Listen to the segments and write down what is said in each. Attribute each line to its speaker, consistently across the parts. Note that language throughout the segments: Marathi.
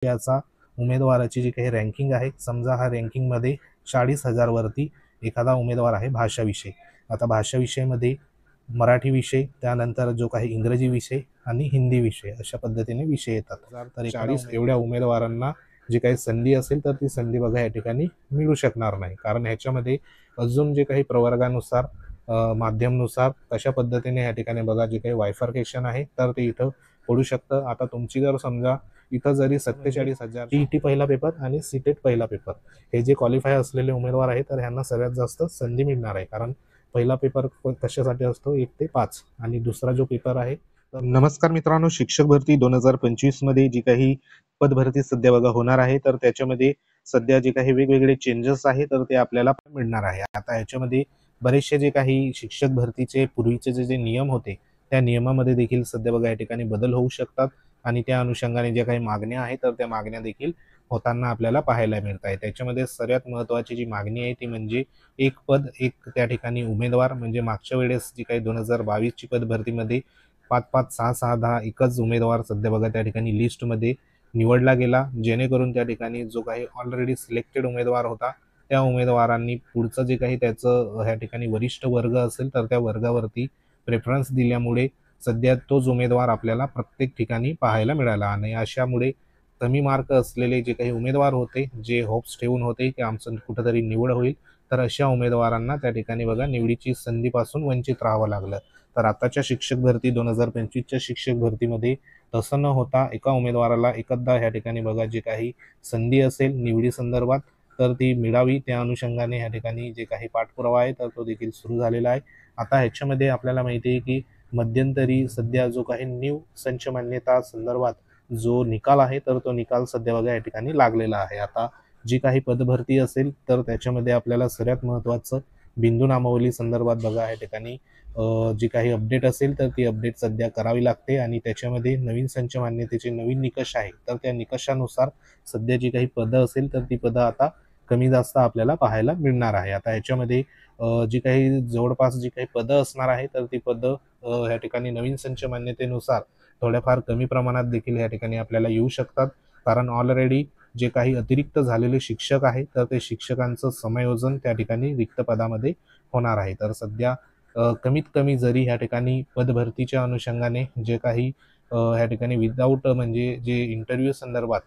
Speaker 1: याचा उमेदवाराची जी काही रँकिंग आहे, समजा हा रँकिंगमध्ये 40,000 वरती एखादा उमेदवार आहे भाषा विषय. आता भाषा विषयामध्ये मराठी विषय, त्यानंतर जो काही इंग्रजी विषय आणि हिंदी विषय अशा पद्धतीने विषय येतात. तर 40 एवढ्या उमेदवारांना जी काही संधी असेल तर ती संधी बघा या ठिकाणी मिळू शकणार नाही, कारण ह्याच्यामध्ये अजून जे काही प्रवर्गानुसार माध्यमनुसार कशा पद्धतीने या ठिकाणी बघा जे काही वायफर्केशन आहे तर ते इथं पडू शकतं. आता तुमची जर समजा इथं जरी 47,000 टीईटी पहिला पेपर आणि सीटेट पहिला पेपर हे जे क्वालिफाय असलेले उमेदवार आहेत तर ह्यांना सगळ्यात जास्त संधी मिळणार आहे, कारण पहिला पेपर कशासाठी असतो 1 ते 5 आणि दुसरा जो पेपर आहे. नमस्कार मित्रांनो, शिक्षक भरती 2025 मध्ये जी काही पदभरती सध्या बघा होणार आहे तर त्याच्यामध्ये सध्या जे काही वेगवेगळे चेंजेस आहे तर ते आपल्याला मिळणार आहे. आता ह्याच्यामध्ये बरेचसे जे काही शिक्षक भरतीचे पूर्वीचे जे नियम होते त्या नियमामध्ये देखील सध्या बघा या ठिकाणी बदल होऊ शकतात आणि त्या अनुषंगाने ज्या काही मागण्या आहेत तर त्या मागण्या देखील होताना आपल्याला पाहायला मिळत आहे. त्याच्यामध्ये सर्वात महत्त्वाची जी मागणी आहे ती म्हणजे एक पद एक त्या ठिकाणी उमेदवार. म्हणजे मागच्या वेळेस जी काही 2022 ची पद भरतीमध्ये 5-5, 6-6, 10 एकच उमेदवार सध्या बघा त्या ठिकाणी लिस्टमध्ये निवडला गेला, जेणेकरून त्या ठिकाणी जो काही ऑलरेडी सिलेक्टेड उमेदवार होता त्या उमेदवारांनी पुढचं जे काही त्याचं ह्या ठिकाणी वरिष्ठ वर्ग असेल तर त्या वर्गावरती प्रेफरन्स दिल्यामुळे सध्या तोच उमेदवार आपल्याला प्रत्येक ठिकाणी पाहायला मिळाला. आणि अशामुळे कमी मार्क असलेले जे काही उमेदवार होते, जे होप्स ठेवून होते की आमचं कुठंतरी निवड होईल, तर अशा उमेदवारांना त्या ठिकाणी बघा निवडीची संधीपासून वंचित राहावं लागलं. तर आताच्या शिक्षक भरती 2025च्या शिक्षक भरतीमध्ये तसं न होता एका उमेदवाराला एकदा ह्या ठिकाणी बघा जे काही संधी असेल निवडी संदर्भात तर ती मिळावी, त्या अनुषंगाने ह्या ठिकाणी जे काही पाठपुरावा आहे तर तो देखील सुरू झालेला आहे. आता ह्याच्यामध्ये आपल्याला माहिती आहे की मध्यंतरी सध्या जो काही न्यू संच मान्यता संदर्भात जो निकाल आहे तर तो निकाल सध्या बघा या ठिकाणी लागलेला आहे. आता जी काही पदभरती असेल तर त्याच्यामध्ये आपल्याला सर्वात महत्त्वाचं बिंदू नामावली संदर्भात बघा या ठिकाणी जी काही अपडेट असेल तर ती अपडेट सध्या करावी लागते आणि त्याच्यामध्ये नवीन संच मान्यतेचे नवीन निकष आहे तर त्या निकषानुसार सध्या जी काही पदं असेल तर ती पदं आता कमी जास्त आपल्याला पाहायला मिळणार आहे. आता ह्याच्यामध्ये जी काही जवळपास जी काही पदं असणार आहे तर ती पदं ह्या ठिकाणी नवीन संच मान्यतेनुसार थोड्याफार कमी प्रमाणात देखील या ठिकाणी आपल्याला येऊ शकतात, कारण ऑलरेडी जे काही अतिरिक्त झालेले शिक्षक आहे तर ते शिक्षकांचं समायोजन त्या ठिकाणी रिक्त पदामध्ये होणार आहे. तर सध्या कमीत कमी जरी ह्या ठिकाणी पदभरतीच्या अनुषंगाने जे काही ह्या ठिकाणी विदाऊट म्हणजे जे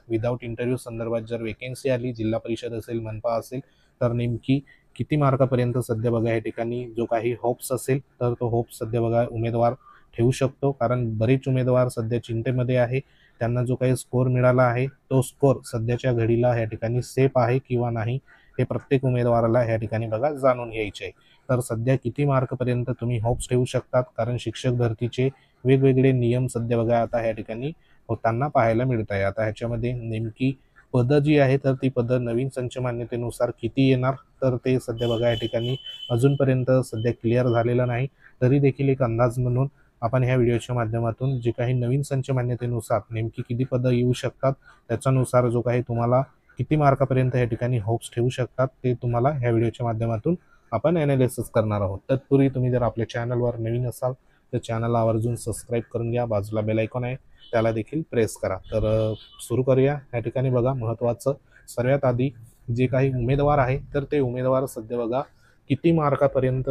Speaker 1: विदाऊट इंटरव्ह्यू संदर्भात जर वेकेन्सी आली, जिल्हा परिषद असेल, मनपा असेल, तर नेमकी किती मार्कापर्यंत सध्या बघा या ठिकाणी जो काही होप्स असेल तर तो होप्स सध्या बघा उमेदवार ठेवू शकतो, कारण बरेच उमेदवार सध्या चिंतेमध्ये आहे. त्यांना जो काही स्कोर मिळाला आहे तो स्कोर सध्याच्या घडीला या ठिकाणी सेफ आहे किंवा नाही हे प्रत्येक उमेदवाराला या ठिकाणी बघा जाणून घ्यायचे आहे. तर सध्या किती मार्कपर्यंत तुम्ही होप्स ठेवू शकतात, कारण शिक्षक भरतीचे वेगवेगळे नियम सध्या बघा आता या ठिकाणी होताना पाहायला मिळत आहे. आता ह्याच्यामध्ये नेमकी पदं जी आहे तर ती पदं नवीन संच मान्यतेनुसार किती येणार तर ते सध्या बघा या ठिकाणी अजूनपर्यंत सध्या क्लिअर झालेलं नाही. तरी देखील एक अंदाज म्हणून आपण ह्या व्हिडिओच्या माध्यमातून जे काही नवीन संच मान्यतेनुसार नेमकी किती पदं येऊ शकतात त्याच्यानुसार जो काही तुम्हाला किती मार्कापर्यंत या ठिकाणी होप्स ठेवू शकतात ते तुम्हाला ह्या व्हिडिओच्या माध्यमातून आपण ॲनालिसिस करणार आहोत. तत्पूर्वी तुम्ही जर आपल्या चॅनलवर नवीन असाल तर चॅनलला आवर्जून सबस्क्राईब करून घ्या, बाजूला बेल आयकॉन आहे त्याला देखील प्रेस करा. तर सुरू करूया. या ठिकाणी बघा महत्त्वाचं सर्वात आधी जे काही उमेदवार आहे तर ते उमेदवार सध्या बघा किती मार्कापर्यंत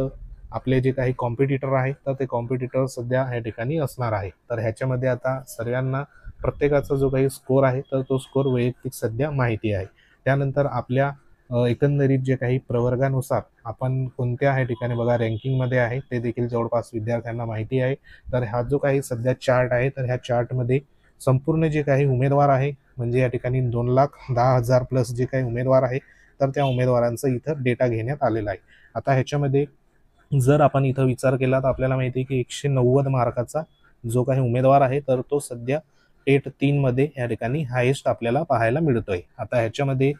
Speaker 1: आपले जे काही कॉम्पिटिटर आहे तर ते कॉम्पिटिटर सध्या या ठिकाणी असणार आहे. तर ह्याच्यामध्ये आता सर्वांना प्रत्येकाचा जो काही स्कोर आहे तर तो स्कोर वैयक्तिक सध्या माहिती आहे. त्यानंतर आपल्या एकंदरीत जे काही प्रवर्गानुसार आपण कोणत्या ह्या ठिकाणी बघा रँकिंगमध्ये आहे ते देखील जवळपास विद्यार्थ्यांना माहिती आहे. तर हा जो काही सध्या चार्ट आहे तर ह्या चार्टमध्ये संपूर्ण जे काही उमेदवार आहे म्हणजे या ठिकाणी 2,10,000 प्लस जे काही उमेदवार आहे तर त्या उमेदवारांचा इथं डेटा घेण्यात आलेला आहे. आता ह्याच्यामध्ये जर आपण इथं विचार केला तर आपल्याला माहिती आहे की 190 मार्काचा जो काही उमेदवार आहे तर तो सध्या टेट 3 मध्ये या ठिकाणी हायेस्ट आपल्याला पाहायला मिळतोय. आता ह्याच्यामध्ये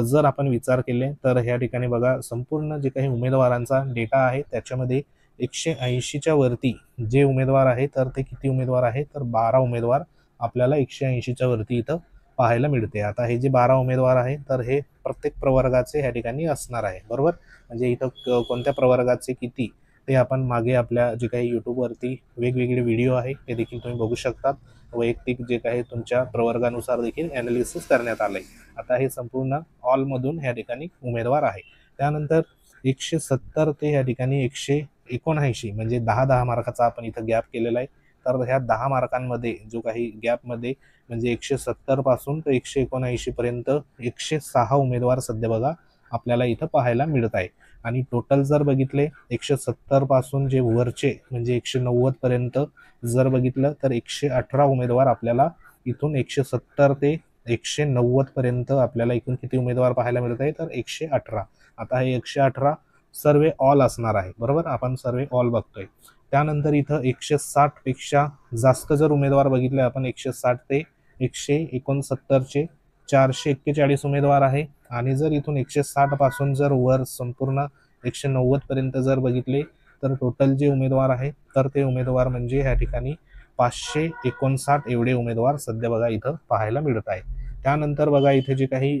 Speaker 1: जर आपण विचार केले तर ह्या ठिकाणी बघा संपूर्ण जे काही उमेदवारांचा डेटा आहे त्याच्यामध्ये 180च्या वरती जे उमेदवार आहे तर ते किती उमेदवार आहे तर 12 उमेदवार आपल्याला 180च्या वरती इथं पाहायला मिळते. आता हे जे 12 उमेदवार आहे तर हे प्रत्येक प्रवर्गाचे ह्या ठिकाणी असणार आहे, बरोबर. म्हणजे इथं कोणत्या प्रवर्गाचे किती ते आपण मागे आपल्या जे काही यूट्यूबवरती वेगवेगळे व्हिडिओ आहे ते देखील तुम्ही बघू शकतात. वैयक्तिक जे काही तुमच्या प्रवर्गानुसार देखील ॲनालिसिस करण्यात आलं आहे. आता हे संपूर्ण ऑलमधून ह्या ठिकाणी उमेदवार आहे. त्यानंतर 170 ते ह्या ठिकाणी 179 म्हणजे 10-10 मार्काचा आपण इथं गॅप केलेला आहे. तर ह्या 10 मार्कांमध्ये जो काही गॅपमध्ये म्हणजे 170 पासून तर 179 पर्यंत 106 उमेदवार सध्या बघा आपल्याला इथं पाहायला मिळत आहे. आणि टोटल जर बघितले 170 पासून जे वरचे म्हणजे 190 पर्यंत जर बघितलं तर 118 उमेदवार आपल्याला इथून 170 ते 190 पर्यंत आपल्याला एकूण किती उमेदवार पाहायला मिळत आहे तर 118. आता हे 118 सर्वे ऑल असणार आहे, बरोबर. आपण सर्वे ऑल बघतोय. त्यानंतर इथं 160 पेक्षा जास्त जर उमेदवार बघितले आपण 160 ते 169चे 441 उमेदवार आहे. आणि जर इथून 160 पासून जर वर संपूर्ण 190 पर्यंत जर बघितले तर टोटल जे उमेदवार आहे तर ते उमेदवार म्हणजे ह्या ठिकाणी 559 एवढे उमेदवार सध्या बघा इथं पाहायला मिळत आहे. त्यानंतर बघा इथे जे काही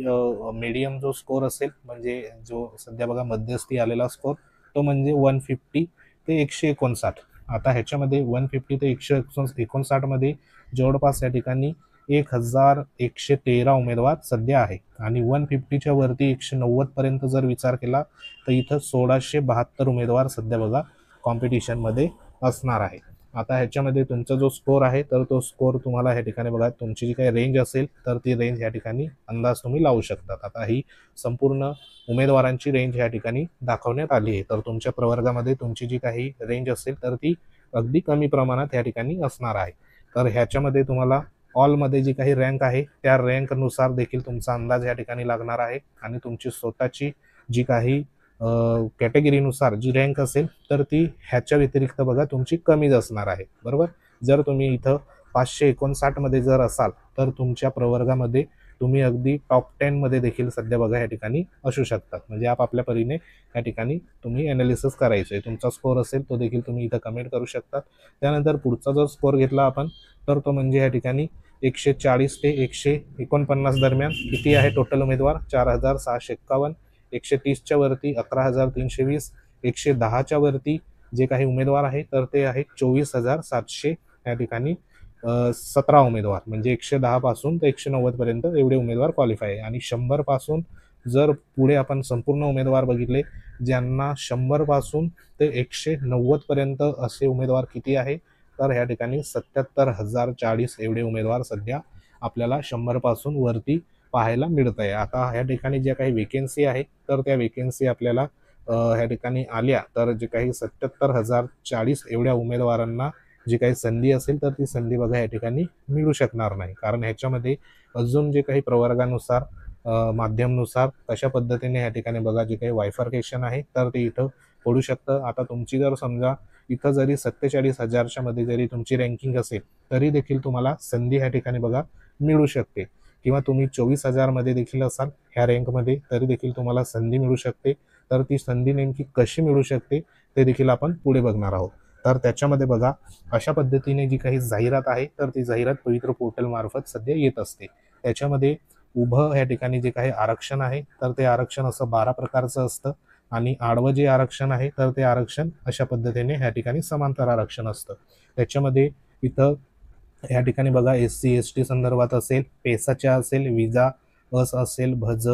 Speaker 1: मीडियम जो स्कोर असेल म्हणजे जो सध्या बघा मध्यस्थी आलेला स्कोर तो म्हणजे 150 ते 159. आता ह्याच्यामध्ये 150 ते 159 मध्ये जवळपास या ठिकाणी 1113 उमेदवार सध्या आहे. आणि 150च्या वरती 190 पर्यंत जर विचार केला तर इथं 1672 उमेदवार सध्या बघा कॉम्पिटिशनमध्ये असणार आहे. आता ह्याच्यामध्ये तुमचा जो स्कोर आहे तर तो स्कोर तुम्हाला ह्या ठिकाणी बघा तुमची जी काही रेंज असेल तर ती रेंज ह्या ठिकाणी अंदाज तुम्ही लावू शकतात. आता ही संपूर्ण उमेदवारांची रेंज ह्या ठिकाणी दाखवण्यात आली आहे. तर तुमच्या प्रवर्गामध्ये तुमची जी काही रेंज असेल तर ती अगदी कमी प्रमाणात ह्या ठिकाणी असणार आहे. तर ह्याच्यामध्ये तुम्हाला ऑलमध्ये जी काही रँक आहे त्या रँकनुसार देखील तुमचा अंदाज या ठिकाणी लागणार आहे. आणि तुमची स्वतःची जी काही कॅटेगरीनुसार जी रँक असेल तर ती ह्याच्या व्यतिरिक्त बघा तुमची कमीच असणार आहे, बरोबर. जर तुम्ही इथं 559 मध्ये जर असाल तर तुमच्या प्रवर्गामध्ये तुम्ही अगदी टॉप 10 मध्ये देखील सध्या बघा या ठिकाणी असू शकतात. म्हणजे आपल्या परीने या ठिकाणी तुम्ही ॲनालिसिस करायचं आहे. तुमचा स्कोर असेल तो देखील तुम्ही इथं कमेंट करू शकतात. त्यानंतर पुढचा जर स्कोर घेतला आपण तर तो म्हणजे या ठिकाणी 140 ते 149 दरम्यान किती आहे टोटल उमेदवार 4651. 130च्या वरती 11320. 110च्या वरती जे काही उमेदवार आहे तर ते आहे 24700 या ठिकाणी 17 उमेदवार म्हणजे 110 पासून ते 190 पर्यंत एवढे उमेदवार क्वालिफाय आहे. आणि 100 पासून जर पुढे आपण संपूर्ण उमेदवार बघितले ज्यांना 100 पासून ते 190 पर्यंत असे उमेदवार किती आहे तर ह्या ठिकाणी 77,040 एवढे उमेदवार सध्या आपल्याला 100 पासून वरती पाहायला मिळत आहे. आता ह्या ठिकाणी ज्या काही वेकेन्सी आहे तर त्या वेकेन्सी आपल्याला ह्या ठिकाणी आल्या तर जे काही 77,040 एवढ्या उमेदवारांना जी काही संधी असेल तर ती संधी बघा या ठिकाणी मिळू शकणार नाही. कारण ह्याच्यामध्ये अजून जे काही प्रवर्गानुसार माध्यमनुसार कशा पद्धतीने ह्या ठिकाणी बघा जे काही वायफर्केशन आहे तर ते इथं पडू शकतं. आता तुमची जर समजा इथं जरी 47,000च्या मध्ये जरी तुमची रँकिंग असेल तरी देखील तुम्हाला संधी ह्या ठिकाणी बघा मिळू शकते. किंवा तुम्ही 24,000 मध्ये देखील असाल ह्या रँकमध्ये तरी देखील तुम्हाला संधी मिळू शकते. तर ती संधी नेमकी कशी मिळू शकते ते देखील आपण पुढे बघणार आहोत. तर त्याच्यामध्ये बघा अशा पद्धतीने जी काही जाहिरात आहे तर ती जाहिरात पवित्र पोर्टल मार्फत सध्या येत असते. त्याच्यामध्ये उभं ह्या ठिकाणी जे काही आरक्षण आहे तर ते आरक्षण असं 12 प्रकारचं असतं. आणि आडवं जे आरक्षण आहे तर ते आरक्षण अशा पद्धतीने ह्या ठिकाणी समांतर आरक्षण असतं. त्याच्यामध्ये इथं या ठिकाणी बघा SC ST संदर्भात असेल, पेसाच्या असेल, विजा अस असेल, भज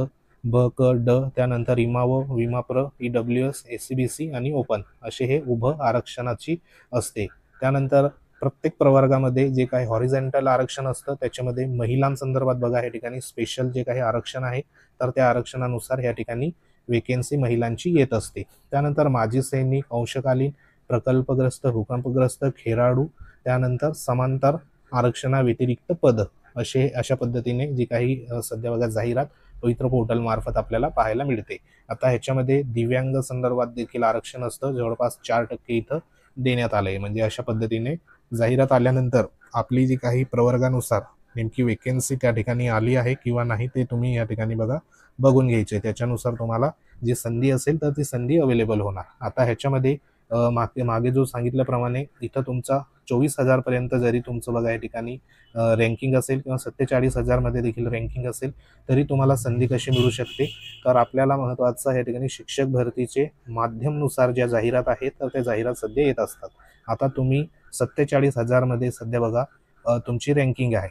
Speaker 1: ब क ड त्यानंतर इमाव विमाप्र EWS SCBC आणि ओपन असे हे उभं आरक्षणाची असते. त्यानंतर प्रत्येक प्रवर्गामध्ये जे काही हॉरिझॉन्टल आरक्षण असतं त्याच्यामध्ये महिलांसंदर्भात बघा या ठिकाणी स्पेशल जे काही आरक्षण आहे तर त्या आरक्षणानुसार या ठिकाणी वेकेन्सी महिलांची येत असते. त्यानंतर माजी सैनिक, अंशकालीन, प्रकल्पग्रस्त, भूकंपग्रस्त, खेळाडू, त्यानंतर समांतर आरक्षणाव्यतिरिक्त पद अशा पद्धतीने जी काही सध्या बघा जाहिरात पवित्र पोर्टल मार्फत आपल्याला पाहायला मिळते. आता ह्याच्यामध्ये दिव्यांग संदर्भात देखील आरक्षण असतं जवळपास 4% इथं देण्यात आलंय. म्हणजे अशा पद्धतीने जाहिरात आल्यानंतर आपली जी काही प्रवर्गानुसार नेमकी वेकेन्सी त्या ठिकाणी आली आहे किंवा नाही ते तुम्ही या ठिकाणी बघा बघून घ्यायचे. त्याच्यानुसार तुम्हाला जी संधी असेल तर ती संधी अवेलेबल होणार. आता ह्याच्यामध्ये मागे जो सांगितल्याप्रमाणे इथं तुमचा 24,000 पर्यंत जरी तुमचं बघा या ठिकाणी रँकिंग असेल किंवा 47,000 मध्ये देखील रँकिंग असेल तरी तुम्हाला संधी कशी मिळू शकते तर आपल्याला महत्त्वाचं या ठिकाणी शिक्षक भरतीचे माध्यमनुसार ज्या जाहिरात आहेत तर त्या जाहिरात सध्या येत असतात. आता तुम्ही 47,000 मध्ये सध्या बघा तुमची रँकिंग आहे.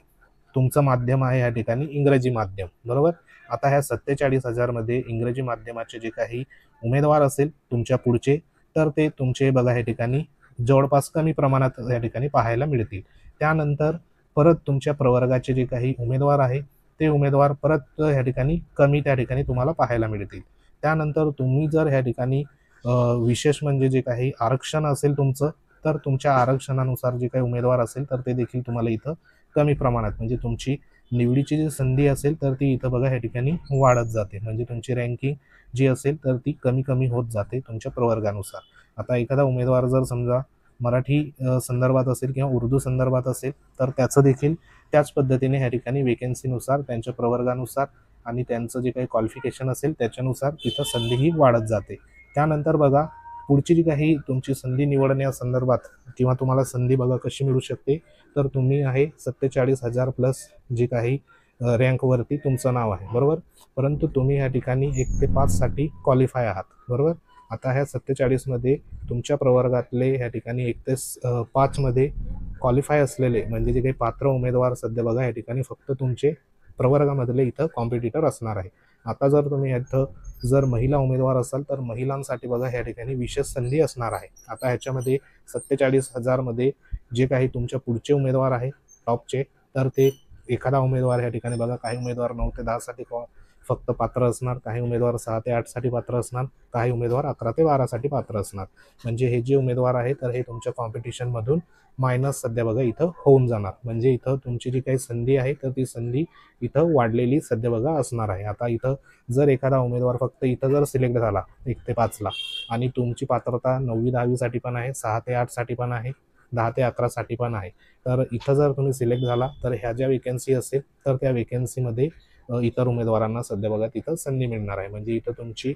Speaker 1: तुमचं माध्यम आहे या ठिकाणी इंग्रजी माध्यम, बरोबर. आता ह्या 47,000 मध्ये इंग्रजी माध्यमाचे जे काही उमेदवार असेल तुमच्या पुढचे, तर ते तुमचे बघा या ठिकाणी जवळपास कमी प्रमाणात या ठिकाणी पाहायला मिळतील. त्यानंतर परत तुमच्या प्रवर्गाचे जे काही उमेदवार आहे ते उमेदवार परत ह्या ठिकाणी कमी त्या ठिकाणी तुम्हाला पाहायला मिळतील. त्यानंतर तुम्ही जर ह्या ठिकाणी विशेष म्हणजे जे काही आरक्षण असेल तुमचं, तर तुमच्या आरक्षणानुसार जे काही उमेदवार असेल तर ते देखील तुम्हाला इथं कमी प्रमाणात म्हणजे तुमची निवडीची जी संधी असेल तर ती इथं बघा ह्या ठिकाणी वाढत जाते. म्हणजे तुमची रँकिंग जी असेल तर ती कमी कमी होत जाते तुमच्या प्रवर्गानुसार. आता एखादा उमेदवार जर समजा मराठी संदर्भात असेल किंवा उर्दू संदर्भात असेल तर त्याचं देखील त्याच पद्धतीने ह्या ठिकाणी वेकेन्सीनुसार त्यांच्या प्रवर्गानुसार आणि त्यांचं जे काही क्वालिफिकेशन असेल त्याच्यानुसार तिथं संधीही वाढत जाते. त्यानंतर बघा पुढची जी काही तुमची संधी निवडण्यासंदर्भात किंवा तुम्हाला संधी बघा कशी मिळू शकते, तर तुम्ही आहे 47,000 प्लस जे काही रँकवरती तुमचं नाव आहे, बरोबर. परंतु तुम्ही ह्या ठिकाणी 1 ते 5 साठी क्वालिफाय आहात, बरोबर. आता ह्या 47 मध्ये तुमच्या प्रवर्गातले ह्या ठिकाणी 1 ते 5 मध्ये क्वालिफाय असलेले म्हणजे जे काही पात्र उमेदवार सध्या बघा या ठिकाणी फक्त तुमचे प्रवर्गामधले इथं कॉम्पिटिटर असणार आहे. आता जर तुम्ही इथं जर महिला उमेदवार असाल तर महिलांसाठी बघा ह्या ठिकाणी विशेष संधी असणार आहे. आता ह्याच्यामध्ये 47,000 मध्ये जे काही तुमच्या पुढचे उमेदवार आहे टॉपचे, तर ते एखादा उमेदवार ह्या ठिकाणी बघा काही उमेदवार 9 ते 10 साठी फक्त पात्र असणार, काही उमेदवार 6 ते 8 साठी पात्र असणार, काही उमेदवार 11 ते 12 साठी पात्र असणार. म्हणजे हे जे उमेदवार आहे तर हे तुमच्या कॉम्पिटिशन मधून मायनस सध्या बघा इथं होऊन जाणार. म्हणजे इथं तुमची जी काही संधी आहे तर ती संधी इथं वाढलेली सध्या बघा असणार आहे. आता इथं जर एखादा उमेदवार फक्त इथं जर सिलेक्ट झाला 1 ते 5 ला आणि तुमची पात्रता 9वी 10वी साठी पण आहे, 6 ते 8 साठी पण आहे, 10 ते 11 साठी पण आहे, तर इथं जर तुम्ही सिलेक्ट झाला तर ह्या ज्या वेकेन्सी असेल तर त्या वेकेन्सीमध्ये इतर उमेदवारांना सध्या बघा तिथं संधी मिळणार आहे. म्हणजे इथं तुमची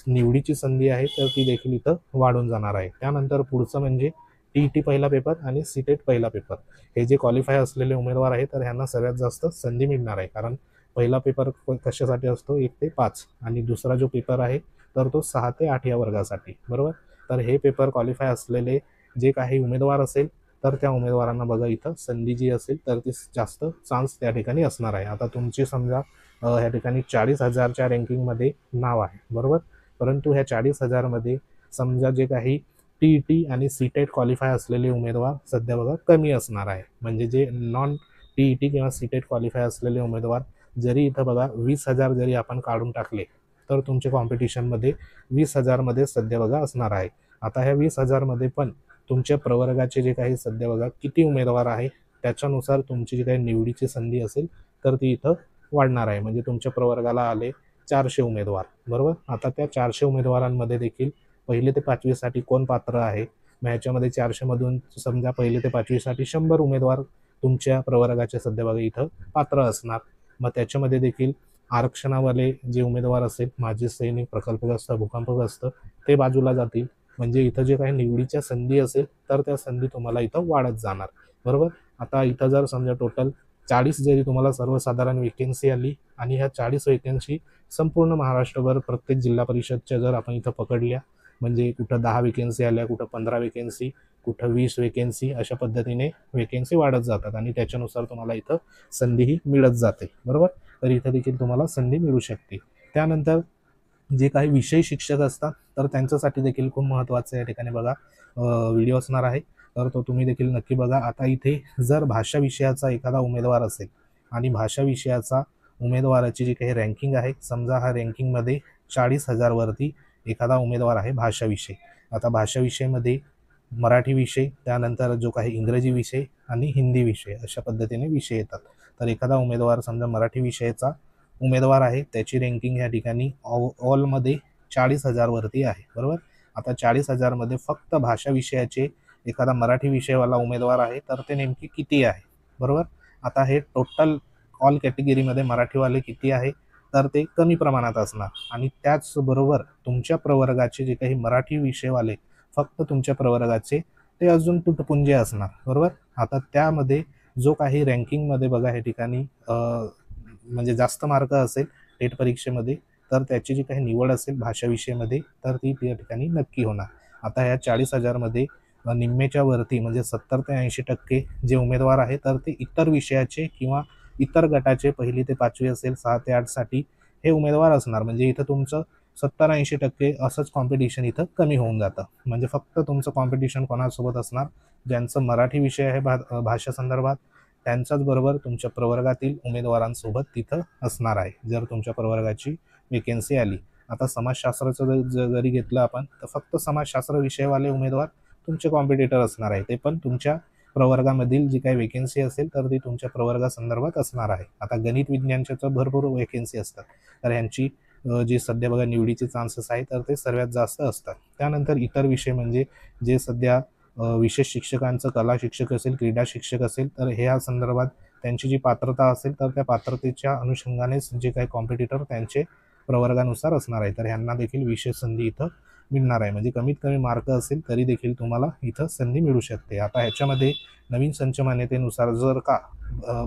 Speaker 1: निवडीची संधी आहे तर ती देखील इथं वाढून जाणार आहे. त्यानंतर पुढचं म्हणजे टीईटी पहिला पेपर आणि सीटेट पहिला पेपर. हे जे क्वालिफाय असलेले उमेदवार आहे तर ह्यांना सगळ्यात जास्त संधी मिळणार आहे. कारण पहिला पेपर कशासाठी असतो 1 ते 5 आणि दुसरा जो पेपर आहे तर तो 6 ते 8 या वर्गासाठी, बरोबर. तर हे पेपर क्वालिफाय असलेले जे काही उमेदवार असेल तर त्या उमेदवारांना बघा इथं संधी जी असेल तर ती जास्त चान्स त्या ठिकाणी असणार आहे. आता तुमची समजा ह्या ठिकाणी 40,000च्या रँकिंगमध्ये नाव आहे, बरोबर. परंतु ह्या 40,000 मध्ये समजा जे काही टीईटी आणि सीटेट क्वालिफाय असलेले उमेदवार सध्या बघा कमी असणार आहे. म्हणजे जे नॉन टीईटी किंवा सीटेट क्वालिफाय असलेले उमेदवार जरी इथं बघा 20,000 जरी आपण काढून टाकले तर तुमच्या कॉम्पिटिशनमध्ये 20,000 मध्ये सध्या बघा असणार आहे. आता ह्या 20,000 मध्ये पण तुमच्या प्रवर्गाचे जे काही सध्या बघा किती उमेदवार आहे त्याच्यानुसार तुमची जी काही निवडीची संधी असेल तर ती इथं वाढणार आहे. म्हणजे तुमच्या प्रवर्गाला आले 400 उमेदवार, बरोबर. आता त्या 400 उमेदवारांमध्ये देखील 1 ते 5वी साठी कोण पात्र आहे, मग ह्याच्यामध्ये 400 मधून समजा 1 ते 5वी साठी 100 उमेदवार तुमच्या प्रवर्गाचे सध्या बघा इथं पात्र असणार. मग त्याच्यामध्ये देखील आरक्षणावाले जे उमेदवार असेल माजी सैनिक, प्रकल्पग्रस्त, भूकंपग्रस्त ते बाजूला जातील. म्हणजे इथं जे काही निवडीच्या संधी असेल तर त्या संधी तुम्हाला इथं वाढत जाणार, बरोबर. आता इथं जर समजा टोटल 40 जरी तुम्हाला सर्वसाधारण वेकेन्सी आली आणि ह्या 40 वेकेन्सी संपूर्ण महाराष्ट्रभर प्रत्येक जिल्हा परिषदच्या जर आपण इथं पकडल्या म्हणजे कुठं 10 वेकेन्सी आल्या, कुठं 15 वेकेन्सी, कुठं 20 वेकेन्सी, अशा पद्धतीने वेकेन्सी वाढत जातात आणि त्याच्यानुसार तुम्हाला इथं संधीही मिळत जाते, बरोबर. तर इथं देखील तुम्हाला संधी मिळू शकते. त्यानंतर जे काही विषय शिक्षक असतात तर त्यांच्यासाठी देखील खूप महत्त्वाचं या ठिकाणी बघा व्हिडिओ असणार आहे, तर तो तुम्ही देखील नक्की बघा. आता इथे जर भाषा विषयाचा एखादा उमेदवार असेल आणि भाषा विषयाचा उमेदवाराची जी काही रँकिंग आहे, समजा हा रँकिंगमध्ये 40,000 वरती एखादा उमेदवार आहे भाषा विषय. आता भाषा विषयमध्ये मराठी विषय, त्यानंतर जो काही इंग्रजी विषय आणि हिंदी विषय अशा पद्धतीने विषय येतात. तर एखादा उमेदवार समजा मराठी विषयाचा उमेदवार आहे त्याची रँकिंग या ठिकाणी ऑलमध्ये 40,000 वरती आहे, बरोबर. आता 40,000 मध्ये फक्त भाषा विषयाचे एखादा मराठी विषयवाला उमेदवार आहे तर ते नेमकी किती आहे, बरोबर. आता हे टोटल ऑल कॅटेगरीमध्ये मराठीवाले किती आहे तर ते कमी प्रमाणात असणार आणि त्याचबरोबर तुमच्या प्रवर्गाचे जे काही मराठी विषयवाले फक्त तुमच्या प्रवर्गाचे ते अजून तुटपुंजे असणार, बरोबर. आता त्यामध्ये जो काही रँकिंगमध्ये बघा हे ठिकाणी म्हणजे जास्त मार्क असेल टेट परीक्षेमध्ये तर त्याची जी काही निवड असेल भाषा विषयामध्ये तर ती त्या ठिकाणी नक्की होणार. आता ह्या 40,000 मध्ये निम्मेच्या वरती म्हणजे 70 ते 80% जे उमेदवार आहे तर ते इतर विषयाचे किंवा इतर गटाचे 1ली ते 5वी असेल 6 ते 8 साठी हे उमेदवार असणार. म्हणजे इथं तुमचं 70-80% असंच कॉम्पिटिशन इथं कमी होऊन जातं. म्हणजे फक्त तुमचं कॉम्पिटिशन कोणासोबत असणार, ज्यांचं मराठी विषय आहे भाषा संदर्भात त्यांच्याच बरोबर तुमच्या प्रवर्गातील उमेदवारांसोबत तिथं असणार आहे, जर तुमच्या प्रवर्गाची वेकेन्सी आली. आता समाजशास्त्राचं जरी घेतलं आपण तर फक्त समाजशास्त्र विषयवाले उमेदवार तुमचे कॉम्पिटिटर असणार आहे. ते पण तुमच्या प्रवर्गामधील जी काही वेकेन्सी असेल तर ती तुमच्या प्रवर्गासंदर्भात असणार आहे. आता गणित विज्ञानच्या तर भरपूर वेकेन्सी असतात, तर ह्यांची जी सध्या बघा निवडीचे चान्सेस आहे तर ते सर्वात जास्त असतात. त्यानंतर इतर विषय म्हणजे जे सध्या विशेष शिक्षकांचं कला शिक्षक असेल, क्रीडा शिक्षक असेल तर ह्या संदर्भात त्यांची जी पात्रता असेल तर त्या पात्रतेच्या अनुषंगानेच जे काही कॉम्पिटिटर त्यांचे प्रवर्गानुसार असणार आहे. तर ह्यांना देखील विशेष संधी इथं मिळणार आहे. म्हणजे कमीत कमी मार्क असेल तरी देखील तुम्हाला इथं संधी मिळू शकते. आता ह्याच्यामध्ये नवीन संच मान्यतेनुसार जर का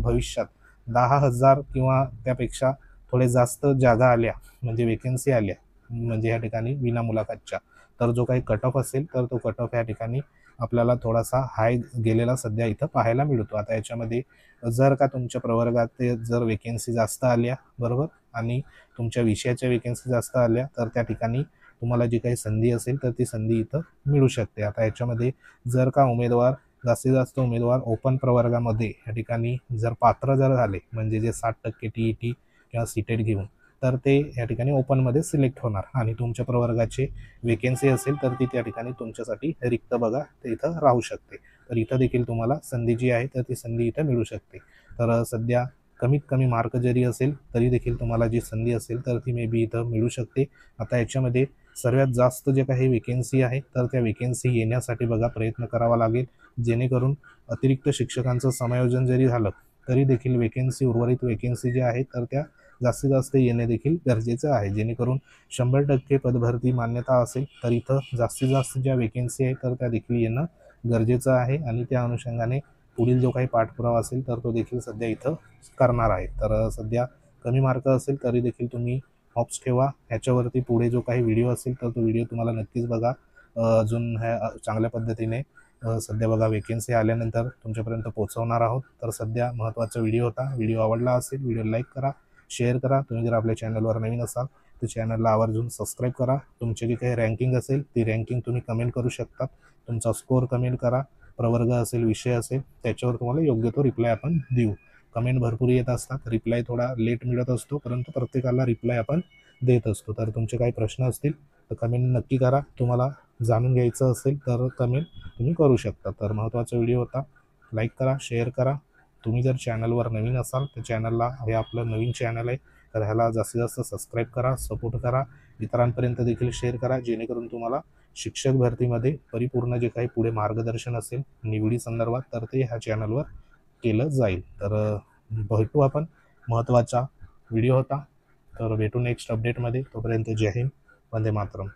Speaker 1: भविष्यात 10,000 किंवा त्यापेक्षा थोडे जास्त जागा आल्या म्हणजे वेकेन्सी आल्या म्हणजे या ठिकाणी विना मुलाखतच्या, तर जो काही कट ऑफ असेल तर तो कट ऑफ या ठिकाणी आपल्याला थोडासा हाय गेलेला सध्या इथं पाहायला मिळतो. आता याच्यामध्ये जर का तुमच्या प्रवर्गात जर वेकेन्सी जास्त आल्या बरोबर आणि तुमच्या विषयाच्या वेकेन्सी जास्त आल्या तर त्या ठिकाणी तुम्हाला जी काही संधी असेल तर ती संधी इथं मिळू शकते. आता याच्यामध्ये जर का उमेदवार जास्तीत जास्त उमेदवार ओपन प्रवर्गामध्ये या ठिकाणी जर पात्र जर झाले म्हणजे जे 60% TET किंवा सीटेट घेऊन तर ते या ठिकाणी ओपनमध्ये सिलेक्ट होणार आणि तुमच्या प्रवर्गाचे वेकेन्सी असेल तर ती त्या ठिकाणी तुमच्यासाठी रिक्त बघा ते इथं राहू शकते. तर इथं देखील तुम्हाला संधी जी आहे तर ती संधी इथं मिळू शकते. तर सध्या कमीत कमी मार्क जरी असेल तरी देखील तुम्हाला जी संधी असेल तर ती मे बी इथं मिळू शकते. आता याच्यामध्ये सर्वात जास्त जे काही वेकेन्सी आहे तर त्या वेकेन्सी येण्यासाठी बघा प्रयत्न करावा लागेल, जेणेकरून अतिरिक्त शिक्षकांचं समायोजन जरी झालं तरी देखील वेकेन्सी उर्वरित वेकेन्सी ज्या आहेत तर त्या जास्तीत जास्त येणे देखील गरजेचं आहे. जेणेकरून 100% पदभरती मान्यता असेल तर इथं जास्तीत जास्त ज्या वेकेन्सी आहे तर त्या देखील येणं गरजेचं आहे आणि त्या अनुषंगाने पुढील जो काही पाठपुरावा असेल तर तो देखील सध्या इथं करणार आहे. तर सध्या कमी मार्क असेल तरी देखील तुम्ही हॉप्स ठेवा. ह्याच्यावरती पुढे जो काही व्हिडिओ असेल तर तो व्हिडिओ तुम्हाला नक्कीच बघा. अजून ह्या चांगल्या पद्धतीने सध्या बघा वेकेन्सी आल्यानंतर तुमच्यापर्यंत पोहोचवणार आहोत. तर सध्या महत्त्वाचा व्हिडिओ होता. व्हिडिओ आवडला असेल व्हिडिओ लाईक करा, शेअर करा. तुम्ही जर आपल्या चॅनलवर नवीन असाल तर चॅनलला आवर्जून सबस्क्राईब करा. तुमची जी काही रँकिंग असेल ती रँकिंग तुम्ही कमेंट करू शकता. तुमचा स्कोअर कमेंट करा. प्रवर्ग असेल, विषय असेल त्याच्यावर तुम्हाला योग्य तो रिप्लाय आपण देऊ. कमेंट भरपूर येत असतात, रिप्लाय थोडा लेट मिळत असतो परंतु प्रत्येकाला रिप्लाय आपण देत असतो. तर तुमचे काही प्रश्न असतील तर कमेंट नक्की करा. तुम्हाला जाणून घ्यायचं असेल तर कमेंट तुम्ही करू शकता. तर महत्त्वाचा व्हिडिओ होता. लाईक करा, शेअर करा. तुम्ही जर चॅनलवर नवीन असाल तर चॅनलला हे आपलं नवीन चॅनल आहे तर ह्याला जास्तीत जास्त सबस्क्राईब करा, सपोर्ट करा, इतरांपर्यंत देखील शेअर करा, जेणेकरून तुम्हाला शिक्षक भरतीमध्ये परिपूर्ण जे काही पुढे मार्गदर्शन असेल निवडी संदर्भात तर ते ह्या चॅनलवर केलं जाईल. तर भेटू आपण. महत्त्वाचा व्हिडिओ होता. तर भेटू नेक्स्ट अपडेटमध्ये. तोपर्यंत जय हिंद, वंदे मातरम.